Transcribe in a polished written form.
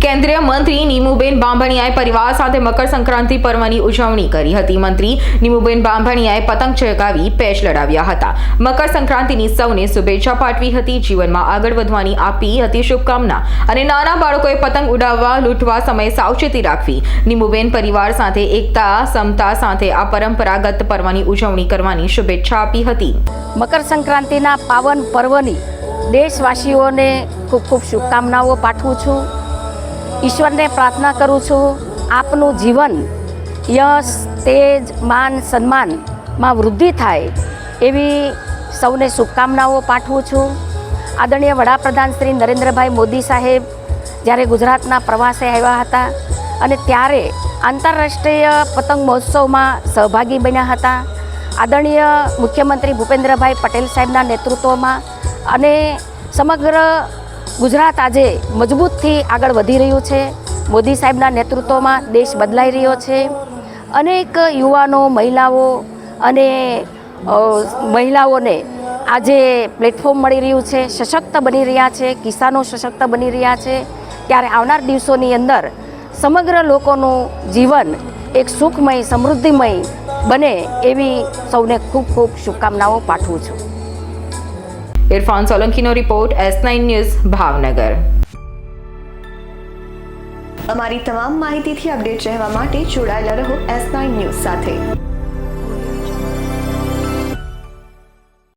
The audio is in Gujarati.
કેન્દ્રીય મંત્રી નીમુબેન બાંભણિયાએ પરિવાર સાથે મકર સંક્રાંતિ પર્વની ઉજવણી કરી હતી। મંત્રી નીમુબેન બાંભણિયાએ પતંગ ચગાવી પેચ લડાવ્યા હતા। મકર સંક્રાંતિની સૌને શુભેચ્છા પાઠવી હતી। જીવનમાં આગળ વધવાની આપી હતી શુભકામના અને નાના બાળકોએ પતંગ ઉડાવવા લૂંટવા સમયે સાવચેતી રાખવી। નીમુબેન પરિવાર સાથે એકતા સમતા સાથે આ પરંપરાગત પર્વની ઉજવણી કરવાની શુભેચ્છા આપી હતી। મકર સંક્રાંતિના પાવન પર્વની દેશવાસીઓને ખૂબ ખૂબ શુભકામનાઓ પાઠવું છું। ઈશ્વરને પ્રાર્થના કરું છું આપનું જીવન યશ તેજ માન સન્માનમાં વૃદ્ધિ થાય એવી સૌને શુભકામનાઓ પાઠવું છું। આદરણીય વડાપ્રધાન શ્રી નરેન્દ્રભાઈ મોદી સાહેબ જ્યારે ગુજરાતના પ્રવાસે આવ્યા હતા અને ત્યારે આંતરરાષ્ટ્રીય પતંગ મહોત્સવમાં સહભાગી બન્યા હતા। આદરણીય મુખ્યમંત્રી ભૂપેન્દ્રભાઈ પટેલ સાહેબના નેતૃત્વમાં અને સમગ્ર ગુજરાત આજે મજબૂતથી આગળ વધી રહ્યું છે। મોદી સાહેબના નેતૃત્વમાં દેશ બદલાઈ રહ્યો છે। અનેક યુવાનો મહિલાઓને આજે પ્લેટફોર્મ મળી રહ્યું છે, સશક્ત બની રહ્યા છે, કિસાનો સશક્ત બની રહ્યા છે। ત્યારે આવનાર દિવસોની અંદર સમગ્ર લોકોનું જીવન એક સુખમય સમૃદ્ધિમય બને એવી સૌને ખૂબ ખૂબ શુભકામનાઓ પાઠવું છું। इरफान सोलंकीનો રિપોર્ટ S9 ન્યૂઝ ભાવનગર। અમારી તમામ માહિતીથી અપડેટ રહેવા માટે જોડાયેલા રહો S9 ન્યૂઝ સાથે।